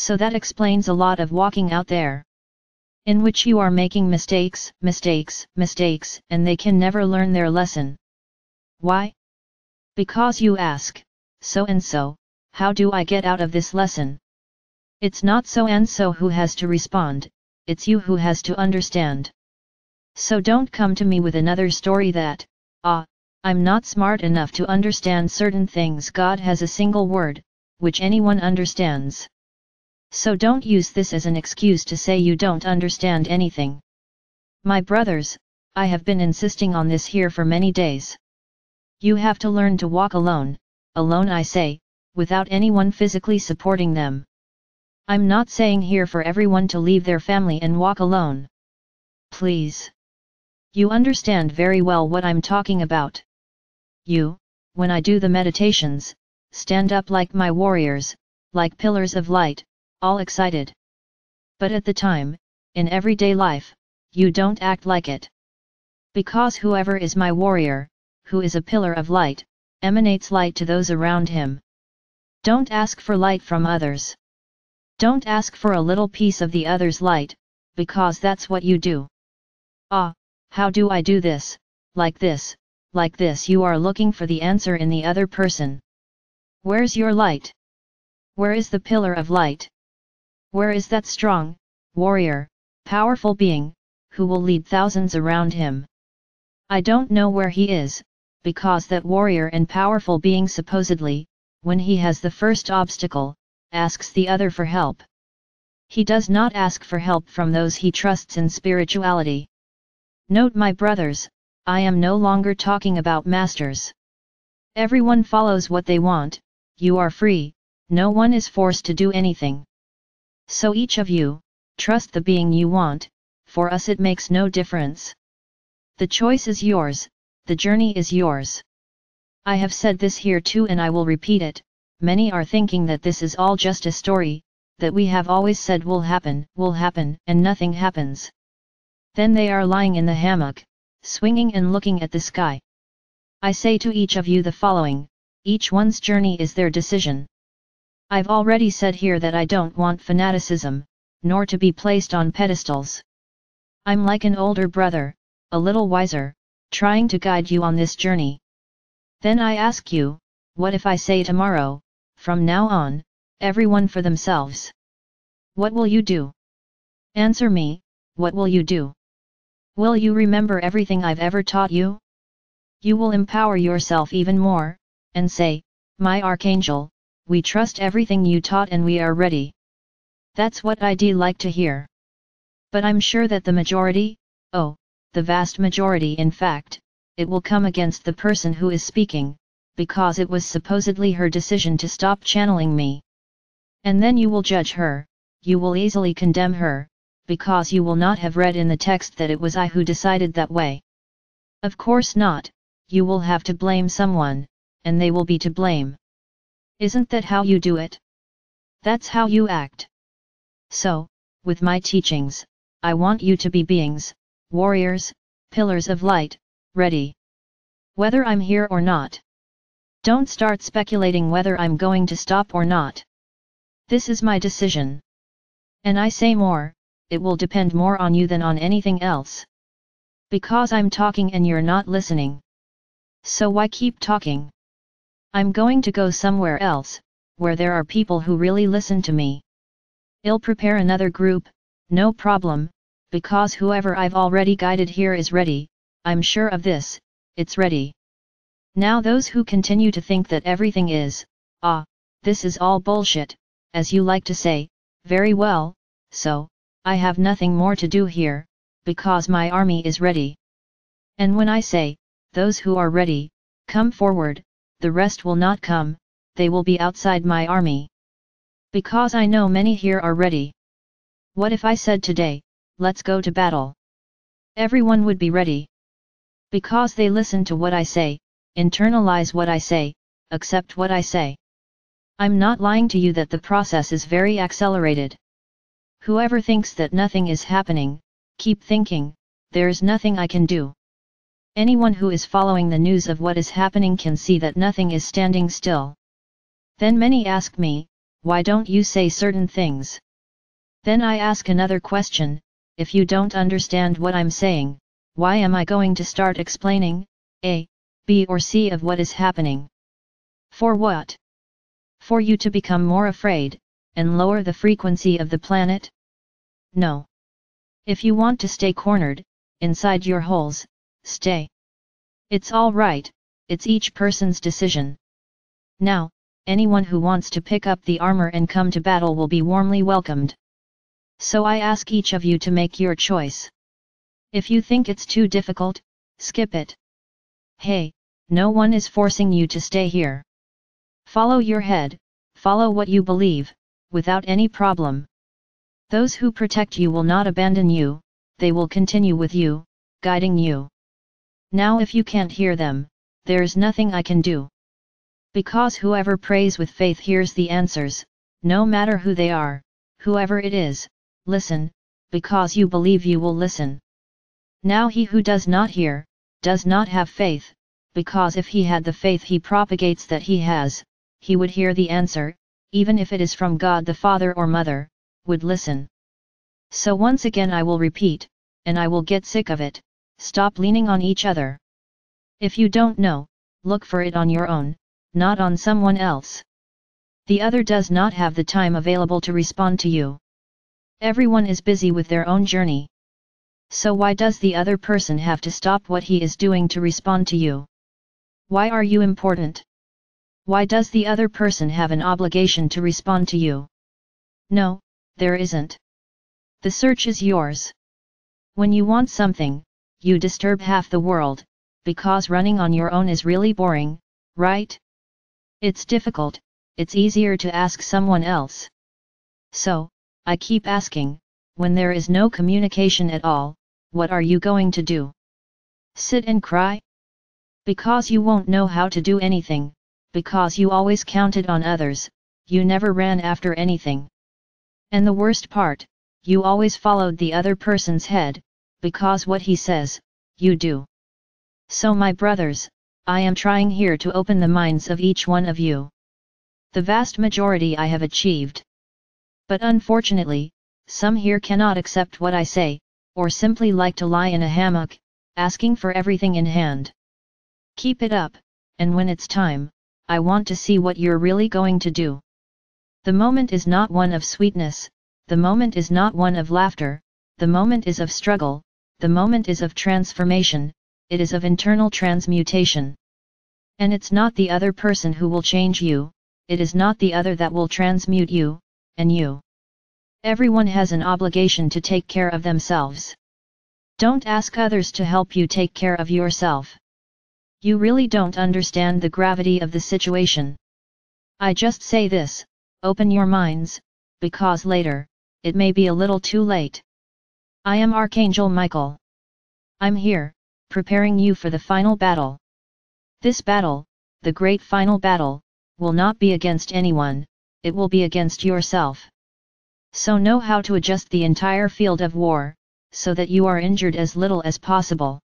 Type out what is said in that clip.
So that explains a lot of walking out there, in which you are making mistakes, and they can never learn their lesson. Why? Because you ask, so and so, how do I get out of this lesson? It's not so and so who has to respond, it's you who has to understand. So don't come to me with another story that, I'm not smart enough to understand certain things. God has a single word, which anyone understands. So don't use this as an excuse to say you don't understand anything. My brothers, I have been insisting on this here for many days. You have to learn to walk alone I say, without anyone physically supporting them. I'm not saying here for everyone to leave their family and walk alone. Please. You understand very well what I'm talking about. You, when I do the meditations, stand up like my warriors, like pillars of light, all excited. But at the time, in everyday life, you don't act like it. Because whoever is my warrior, who is a pillar of light, emanates light to those around him. Don't ask for light from others. Don't ask for a little piece of the other's light, because that's what you do. How do I do this, like this, like this? You are looking for the answer in the other person. Where's your light? Where is the pillar of light? Where is that strong, warrior, powerful being, who will lead thousands around him? I don't know where he is, because that warrior and powerful being supposedly, when he has the first obstacle, asks the other for help. He does not ask for help from those he trusts in spirituality. Note, my brothers, I am no longer talking about masters. Everyone follows what they want, you are free, no one is forced to do anything. So each of you, trust the being you want, for us it makes no difference. The choice is yours, the journey is yours. I have said this here too and I will repeat it. Many are thinking that this is all just a story, that we have always said will happen, and nothing happens. Then they are lying in the hammock, swinging and looking at the sky. I say to each of you the following, each one's journey is their decision. I've already said here that I don't want fanaticism, nor to be placed on pedestals. I'm like an older brother, a little wiser, trying to guide you on this journey. Then I ask you, what if I say tomorrow, from now on, everyone for themselves? What will you do? Answer me, what will you do? Will you remember everything I've ever taught you? You will empower yourself even more, and say, my Archangel, we trust everything you taught and we are ready. That's what I'd like to hear. But I'm sure that the majority, the vast majority in fact, it will come against the person who is speaking, because it was supposedly her decision to stop channeling me. And then you will judge her, you will easily condemn her, because you will not have read in the text that it was I who decided that way. Of course not, you will have to blame someone, and they will be to blame. Isn't that how you do it? That's how you act. So, with my teachings, I want you to be beings, warriors, pillars of light, ready. Whether I'm here or not. Don't start speculating whether I'm going to stop or not. This is my decision. And I say more, it will depend more on you than on anything else. Because I'm talking and you're not listening. So why keep talking? I'm going to go somewhere else, where there are people who really listen to me. I'll prepare another group, no problem, because whoever I've already guided here is ready, I'm sure of this, it's ready. Now those who continue to think that everything is, this is all bullshit, as you like to say, very well, so, I have nothing more to do here, because my army is ready. And when I say, those who are ready, come forward, the rest will not come, they will be outside my army. Because I know many here are ready. What if I said today, let's go to battle? Everyone would be ready. Because they listen to what I say, internalize what I say, accept what I say. I'm not lying to you that the process is very accelerated. Whoever thinks that nothing is happening, keep thinking, there's nothing I can do. Anyone who is following the news of what is happening can see that nothing is standing still. Then many ask me, why don't you say certain things? Then I ask another question, if you don't understand what I'm saying, why am I going to start explaining A, B or C of what is happening? For what? For you to become more afraid, and lower the frequency of the planet? No. If you want to stay cornered, inside your holes, stay. It's all right, it's each person's decision. Now, anyone who wants to pick up the armor and come to battle will be warmly welcomed. So I ask each of you to make your choice. If you think it's too difficult, skip it. Hey, no one is forcing you to stay here. Follow your head, follow what you believe, without any problem. Those who protect you will not abandon you, they will continue with you, guiding you. Now if you can't hear them, there's nothing I can do. Because whoever prays with faith hears the answers, no matter who they are, whoever it is, listen, because you believe you will listen. Now he who does not hear, does not have faith, because if he had the faith he propagates that he has, he would hear the answer, even if it is from God the Father or Mother, would listen. So once again I will repeat, and I will get sick of it, stop leaning on each other. If you don't know, look for it on your own, not on someone else. The other does not have the time available to respond to you. Everyone is busy with their own journey. So why does the other person have to stop what he is doing to respond to you? Why are you important? Why does the other person have an obligation to respond to you? No, there isn't. The search is yours. When you want something, you disturb half the world, because running on your own is really boring, right? It's difficult, it's easier to ask someone else. So, I keep asking, when there is no communication at all, what are you going to do? Sit and cry? Because you won't know how to do anything, because you always counted on others, you never ran after anything. And the worst part, you always followed the other person's head, because what he says, you do. So my brothers, I am trying here to open the minds of each one of you. The vast majority I have achieved. But unfortunately, some here cannot accept what I say, or simply like to lie in a hammock, asking for everything in hand. Keep it up, and when it's time, I want to see what you're really going to do. The moment is not one of sweetness, the moment is not one of laughter, the moment is of struggle, the moment is of transformation, it is of internal transmutation. And it's not the other person who will change you, it is not the other that will transmute you, and you. Everyone has an obligation to take care of themselves. Don't ask others to help you take care of yourself. You really don't understand the gravity of the situation. I just say this, open your minds, because later, it may be a little too late. I am Archangel Michael. I'm here, preparing you for the final battle. This battle, the great final battle, will not be against anyone, it will be against yourself. So know how to adjust the entire field of war, so that you are injured as little as possible.